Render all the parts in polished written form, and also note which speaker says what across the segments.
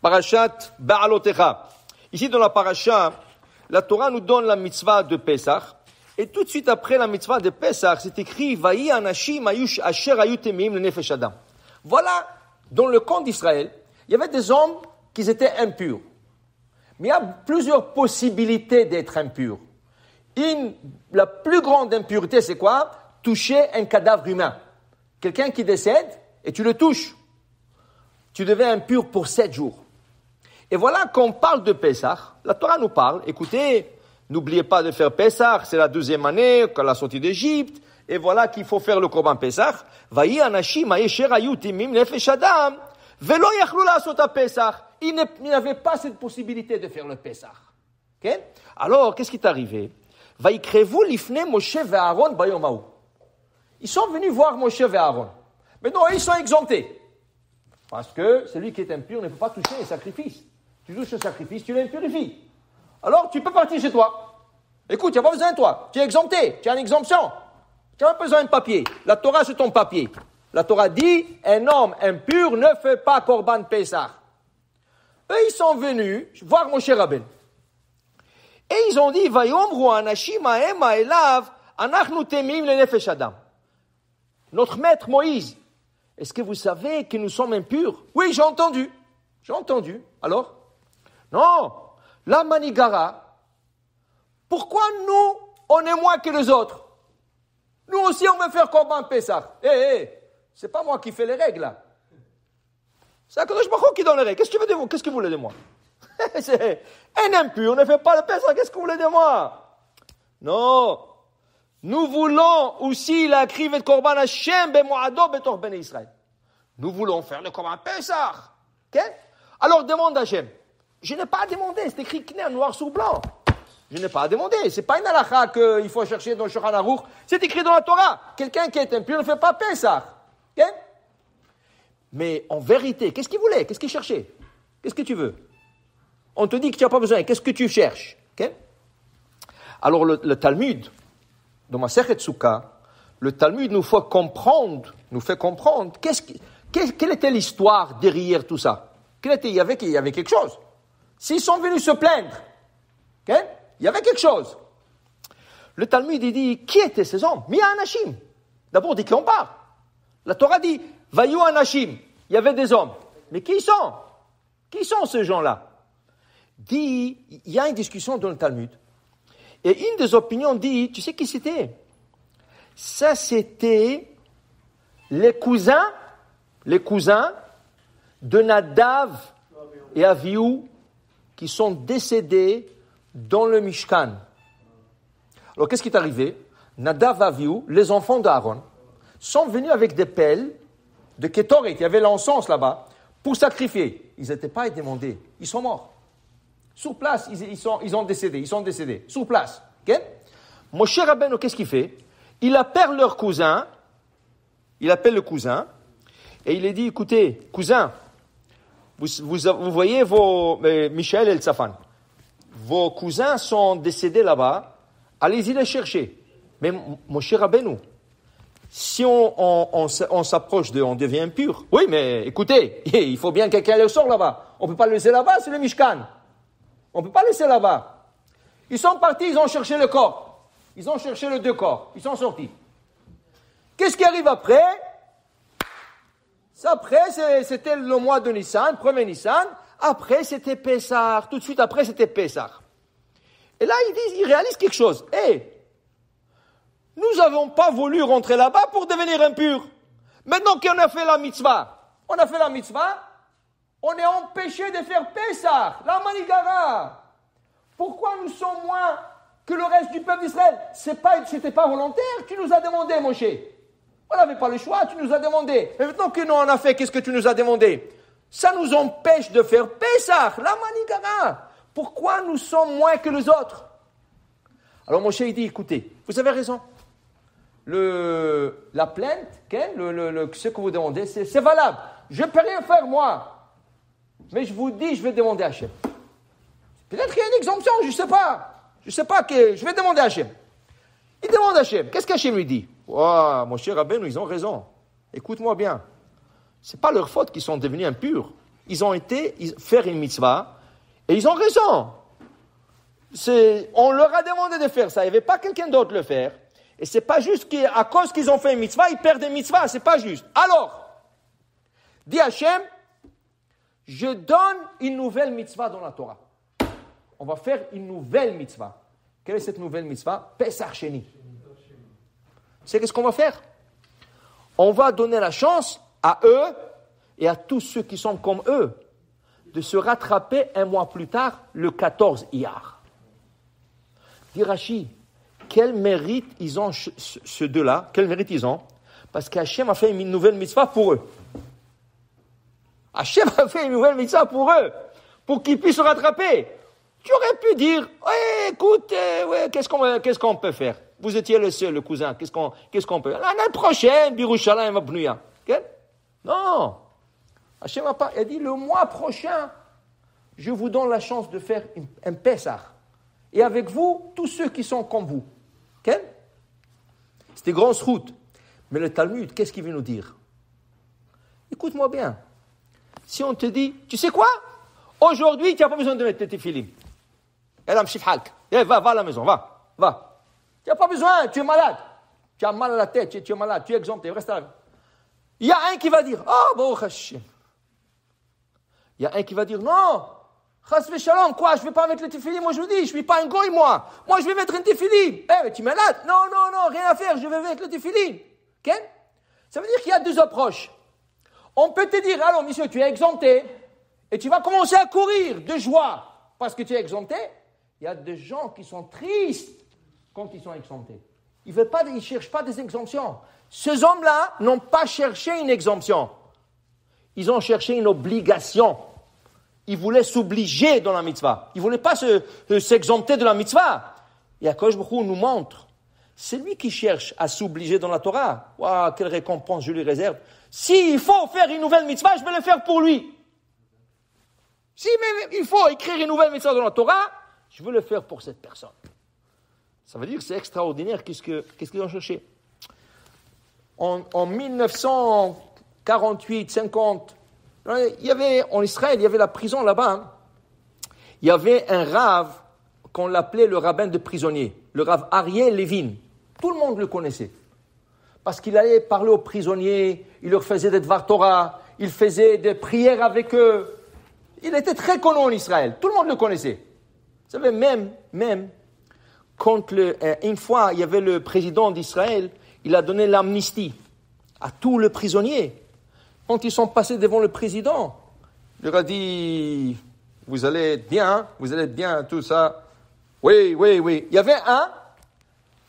Speaker 1: Parashat Ba'alotecha. Ici, dans la parasha, la Torah nous donne la mitzvah de Pesach. Et tout de suite après la mitzvah de Pesach, c'est écrit Vayi anashim asher hayu temim lenefesh adam. Voilà, dans le camp d'Israël, il y avait des hommes qui étaient impurs. Mais il y a plusieurs possibilités d'être impurs. La plus grande impureté, c'est quoi? Toucher un cadavre humain. Quelqu'un qui décède et tu le touches. Tu deviens impur pour 7 jours. Et voilà qu'on parle de Pesach. La Torah nous parle, écoutez, n'oubliez pas de faire Pesach, c'est la 12e année, la sortie d'Égypte, et voilà qu'il faut faire le Korban Pesach. Vayi anashim asher hayu temim lenefesh adam, velo yachlu la'asot Pesach. Ils n'avaient pas cette possibilité de faire le Pesach. Okay? Alors, qu'est-ce qui est arrivé? Vayikrevu lifnei Moshe ve'Aaron bayom ha'u. Ils sont venus voir Moshe et Aaron. Mais non, ils sont exemptés. Parce que celui qui est impur ne peut pas toucher les sacrifices. Tu touches le sacrifice, tu l'impurifies. Alors, tu peux partir chez toi. Écoute, tu n'as pas besoin de toi. Tu es exempté. Tu as une exemption. Tu n'as pas besoin de papier. La Torah, c'est ton papier. La Torah dit, un homme impur ne fait pas Korban Pesach. Eux, ils sont venus voir Moshe Rabbeinu. Et ils ont dit, Vayomru anashim ha'ema elav, anachnu temim lenefesh adam. Notre maître Moïse, est-ce que vous savez que nous sommes impurs? Oui, j'ai entendu. Alors? Non. La manigara. Pourquoi nous, on est moins que les autres? Nous aussi, on veut faire Korban Pesach. C'est pas moi qui fais les règles, là. C'est Akadosh Baruch Hu qui donne les règles. Qu'est-ce que vous voulez de moi? C'est un impur, ne fait pas le Pesach. Qu'est-ce que vous voulez de moi? Non. Nous voulons aussi la krivet Korban Hashem bemoado betor bnei Israël. Nous voulons faire le Korban Pesach. Okay? Alors demande à Hashem. Je n'ai pas demandé, c'est écrit clair, noir sur blanc. Je n'ai pas demandé, c'est pas une halakha qu'il faut chercher dans le Shulchan Aruch. C'est écrit dans la Torah. Quelqu'un qui est impur ne fait pas Pesach. Okay? Mais en vérité, qu'est-ce qu'il voulait? Qu'est-ce qu'il cherchait? Qu'est-ce que tu veux? On te dit que tu n'as pas besoin. Qu'est-ce que tu cherches? Okay? Alors le Talmud, dans Masechet Souka, le Talmud nous fait comprendre, quelle était l'histoire derrière tout ça? Il y avait quelque chose. S'ils sont venus se plaindre, okay? Il y avait quelque chose. Le Talmud, il dit, qui étaient ces hommes? Mia Anashim. D'abord, de qui on parle? La Torah dit, Vayu Anashim. Il y avait des hommes. Mais qui sont? Qui sont ces gens-là? Il y a une discussion dans le Talmud. Et une des opinions dit, tu sais qui c'était? Ça, c'était les cousins de Nadav et Avihu qui sont décédés dans le Mishkan. Alors, qu'est-ce qui est arrivé? Nadav et Avihu, les enfants d'Aaron, sont venus avec des pelles de Kétoret. Il y avait l'encens là-bas pour sacrifier. Ils n'étaient pas demandés. Ils sont morts. Sur place, ils sont décédés. Sur place. Okay? Moshe Rabbeinu, qu'est-ce qu'il fait? Il appelle le cousin, et il lui dit, écoutez, cousin, vous voyez Michaël et Tzafan, vos cousins sont décédés là-bas, allez-y les chercher. Mais Moshe Rabbeinu, si on s'approche on devient impur. Oui, mais écoutez, il faut bien que quelqu'un le sorte là-bas. On ne peut pas le laisser là-bas, c'est le Mishkan. On ne peut pas le laisser là-bas. Ils sont partis, ils ont cherché le corps. Ils ont cherché les 2 corps. Ils sont sortis. Qu'est-ce qui arrive après? Après, c'était le mois de Nissan, premier Nissan. Après, c'était Pessah. Tout de suite après, c'était Pessah. Et là, ils réalisent quelque chose. Nous n'avons pas voulu rentrer là-bas pour devenir impurs. Maintenant qu'on a fait la mitzvah, on est empêché de faire Pessah, la manigara. Pourquoi nous sommes moins que le reste du peuple d'Israël? C'était pas volontaire, tu nous as demandé, Moshe. On n'avait pas le choix, tu nous as demandé. Mais maintenant que nous on a fait, qu'est-ce que tu nous as demandé? Ça nous empêche de faire Pessah, la manigara. Pourquoi nous sommes moins que les autres? Alors Moshe il dit, écoutez, vous avez raison. La plainte, ce que vous demandez, c'est valable. Je ne peux rien faire moi. Mais je vous dis, je vais demander à Hachem. Peut-être qu'il y a une exemption, je ne sais pas. Je vais demander à Hachem. Il demande à Hachem. Qu'est-ce qu'Hachem lui dit? Oh, mon cher Rabbeinu, ils ont raison. Écoute-moi bien. Ce n'est pas leur faute qu'ils sont devenus impurs. ils ont été faire une mitzvah, et ils ont raison. On leur a demandé de faire ça, il n'y avait pas quelqu'un d'autre le faire. Et c'est pas juste qu'à cause qu'ils ont fait une mitzvah, ils perdent une mitzvah, c'est pas juste. Alors, dit Hachem, je donne une nouvelle mitzvah dans la Torah. On va faire une nouvelle mitzvah. Quelle est cette nouvelle mitzvah? Pesach Sheni. C'est qu'est-ce qu'on va faire? On va donner la chance à eux et à tous ceux qui sont comme eux de se rattraper un mois plus tard, le 14 Iyar. Dit Rashi, quel mérite ils ont, ceux deux-là? Quel mérite ils ont? Parce qu'Hachem a fait une nouvelle mitzvah pour eux. Hachem a fait une nouvelle mitzvah pour eux, pour qu'ils puissent se rattraper. Tu aurais pu dire, ouais, écoute, qu'est-ce qu'on peut faire? Vous étiez le seul, le cousin, qu'est-ce qu'on peut faire? L'année prochaine, Birushalayim va Bnuya. Non. Hachem n'a pas, il a dit, le mois prochain, je vous donne la chance de faire un Pessah. Et avec vous, tous ceux qui sont comme vous. C'était grosse route. Mais le Talmud, qu'est-ce qu'il veut nous dire? Écoute-moi bien. Si on te dit, tu sais quoi? Aujourd'hui, tu n'as pas besoin de mettre tes films. Va à la maison, va. Tu n'as pas besoin, tu es malade. Tu as mal à la tête, tu es malade, tu es exempté, reste là. Il y a un qui va dire, bon, Hachem. Il y a un qui va dire, non, Chas v'shalom, quoi, je ne vais pas mettre le tefilin, moi je vous dis, je ne suis pas un goy, moi. Moi, je vais mettre un tefilin. Mais tu es malade? Non, rien à faire, je vais mettre le tefilin. Ça veut dire qu'il y a deux approches. On peut te dire, alors, monsieur, tu es exempté, et tu vas commencer à courir de joie parce que tu es exempté. Il y a des gens qui sont tristes quand ils sont exemptés. Ils ne cherchent pas des exemptions. Ces hommes-là n'ont pas cherché une exemption. Ils ont cherché une obligation. Ils voulaient s'obliger dans la mitzvah. Ils ne voulaient pas s'exempter de la mitzvah. Et Akadosh Baruch Hu nous montre, c'est lui qui cherche à s'obliger dans la Torah. Waouh, quelle récompense je lui réserve. S'il faut faire une nouvelle mitzvah, je vais le faire pour lui. Si il faut écrire une nouvelle mitzvah dans la Torah, je veux le faire pour cette personne. Ça veut dire que c'est extraordinaire. Qu'est-ce qu'ils ont cherché? En 1948, 50, il y avait, en Israël, il y avait la prison là-bas. Il y avait un rave qu'on l'appelait le rabbin de prisonniers, le rave Ariel Levin. Tout le monde le connaissait. Parce qu'il allait parler aux prisonniers, il leur faisait des Dvar Torah, il faisait des prières avec eux. Il était très connu en Israël. Tout le monde le connaissait. Vous savez, même quand une fois, il y avait le président d'Israël, il a donné l'amnistie à tous les prisonniers. Quand ils sont passés devant le président, il leur a dit, vous allez être bien, tout ça. Oui. Il y avait un,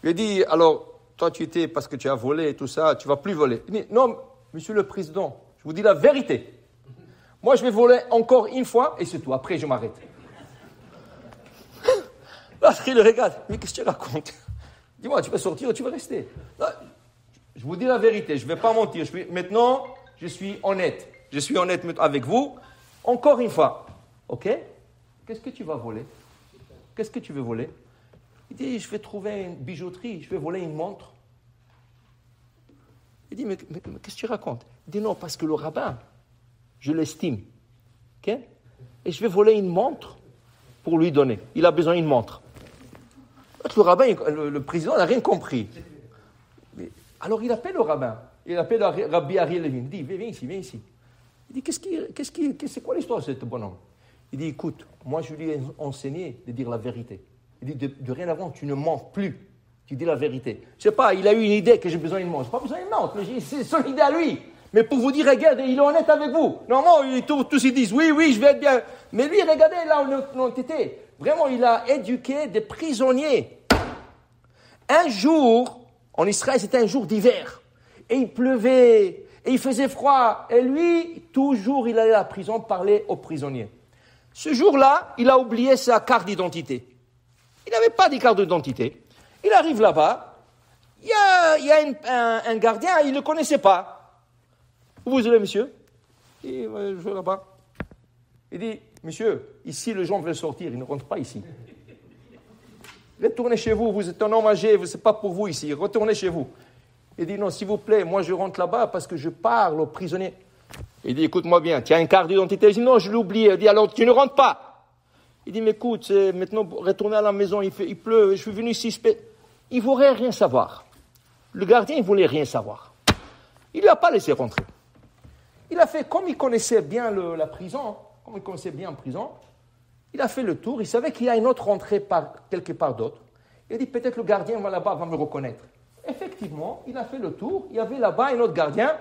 Speaker 1: il a dit, alors, toi tu étais parce que tu as volé, tout ça, tu ne vas plus voler. Il dit, non, monsieur le président, je vous dis la vérité. Moi, je vais voler encore une fois et c'est tout. Après, je m'arrête. Là, il le regarde. Mais qu'est-ce que tu racontes? Dis-moi, tu vas sortir ou tu vas rester? Là, je vous dis la vérité, je ne vais pas mentir. Maintenant, je suis honnête. Je suis honnête avec vous. Encore une fois. OK? Qu'est-ce que tu vas voler? Qu'est-ce que tu veux voler? Il dit, je vais trouver une bijouterie, je vais voler une montre. Il dit, mais qu'est-ce que tu racontes? Il dit, non, parce que le rabbin, je l'estime. OK? Et je vais voler une montre pour lui donner. Il a besoin d'une montre. Le rabbin, le président n'a rien compris. Alors il appelle le rabbin. Il appelle Rabbi Ariel Levin. Il dit, viens ici. Il dit, c'est quoi l'histoire de ce bonhomme? Il dit, écoute, moi je lui ai enseigné de dire la vérité. Il dit, de rien avant, tu ne mens plus. Tu dis la vérité. Je sais pas, il a eu une idée que j'ai besoin d'une montre. Je n'ai pas besoin d'une montre, mais c'est son idée à lui. Mais pour vous dire, regardez, il est honnête avec vous. Normalement, tous ils disent, oui, je vais être bien. Mais lui, regardez là où on était. Vraiment, il a éduqué des prisonniers. Un jour, en Israël, c'était un jour d'hiver. Et il pleuvait, et il faisait froid. Et lui, toujours, il allait à la prison parler aux prisonniers. Ce jour-là, il a oublié sa carte d'identité. Il n'avait pas de carte d'identité. Il arrive là-bas. Il y a un gardien, il ne le connaissait pas. Où vous allez, monsieur? Il dit, je vais là-bas. Il dit, monsieur, ici, les gens veulent sortir, ils ne rentrent pas ici. Retournez chez vous, vous êtes un homme âgé, ce n'est pas pour vous ici, retournez chez vous. Il dit, non, s'il vous plaît, moi je rentre là-bas parce que je parle aux prisonniers. Il dit, écoute-moi bien, tu as une carte d'identité? Il dit, non, je l'ai oublié. Il dit, alors tu ne rentres pas. Il dit, mais écoute, c'est maintenant retourner à la maison, il pleut, je suis venu ici. Il ne voulait rien savoir. Le gardien, il ne voulait rien savoir. Il ne lui a pas laissé rentrer. Il a fait, comme il connaissait bien la prison, comme il connaissait bien en prison, il a fait le tour, il savait qu'il y a une autre entrée quelque part d'autre. Il a dit, peut-être le gardien là-bas va me reconnaître. Effectivement, il a fait le tour, il y avait là-bas un autre gardien.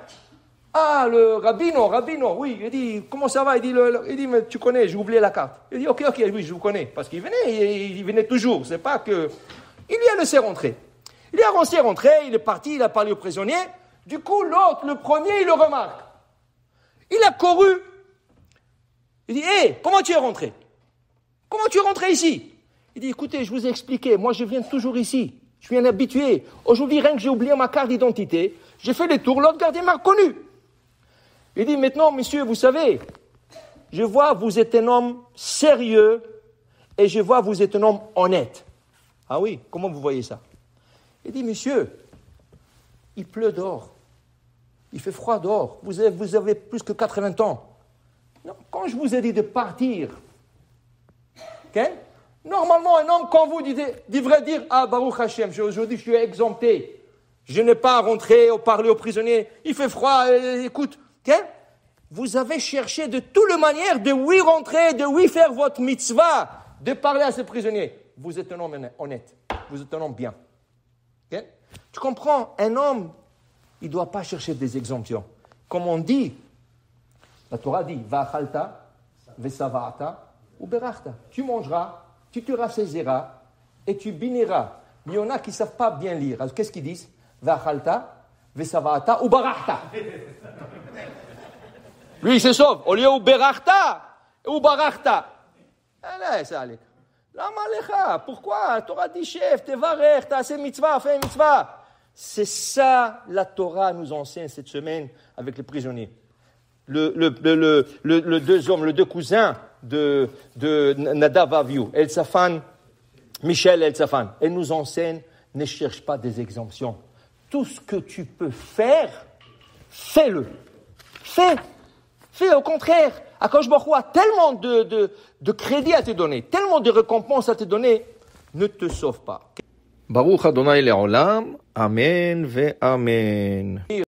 Speaker 1: Ah, le Rabbino, oui. Il dit, comment ça va? Il dit, mais tu connais, j'ai oublié la carte. Il dit, ok, oui, je vous connais. Parce qu'il venait, il venait toujours. C'est pas que... Il lui a laissé rentrer. Il a laissé rentrer, il est parti, il a parlé au prisonnier. Du coup, l'autre, le premier, il le remarque. Il a couru. Il dit, hé, comment tu es rentré? Comment tu es rentré ici? Il dit, écoutez, je vous ai expliqué, moi je viens toujours ici. Je suis un habitué. Aujourd'hui, rien que j'ai oublié ma carte d'identité, j'ai fait les tours, l'autre gardien m'a reconnu. Il dit, maintenant, monsieur, vous savez, je vois vous êtes un homme sérieux et je vois vous êtes un homme honnête. Ah oui, comment vous voyez ça? Il dit, monsieur, il pleut dehors. Il fait froid dehors. Vous avez plus que 80 ans. Non, quand je vous ai dit de partir, okay? Normalement, un homme, quand vous devrait dire, ah, Baruch Hashem, aujourd'hui je suis exempté. Je n'ai pas à rentrer ou parler aux prisonniers. Il fait froid, écoute. Okay? Vous avez cherché de toutes les manières de oui rentrer, de oui faire votre mitzvah, de parler à ces prisonniers. Vous êtes un homme honnête. Vous êtes un homme bien. Okay? Tu comprends? Un homme, il ne doit pas chercher des exemptions. Comme on dit, la Torah dit, va'achalta, ve'sava'ata, ou berachta. Tu mangeras, tu te rassaiseras et tu béniras. Mais il y en a qui ne savent pas bien lire. Alors, qu'est-ce qu'ils disent? Va'achalta, ve'sava'ata, ou barachta. Lui, il se sauve. Au lieu ou berachta, ou barachta. Allez, ça allait. Lama lecha. Pourquoi? La Torah dit, chef, tevarech, t'as assez mitzvah, fais une mitzvah. C'est ça, la Torah nous enseigne cette semaine avec les prisonniers. Le deux hommes, les deux cousins de Nadav Avihu, Eltsaphan, Michel Eltsaphan. Elle nous enseigne, ne cherche pas des exemptions. Tout ce que tu peux faire, fais-le. Fais au contraire. Akadosh Baruch Hu a tellement de crédit à te donner, tellement de récompenses à te donner, ne te sauve pas. Baruch Adonai Le'olam, Amen ve Amen.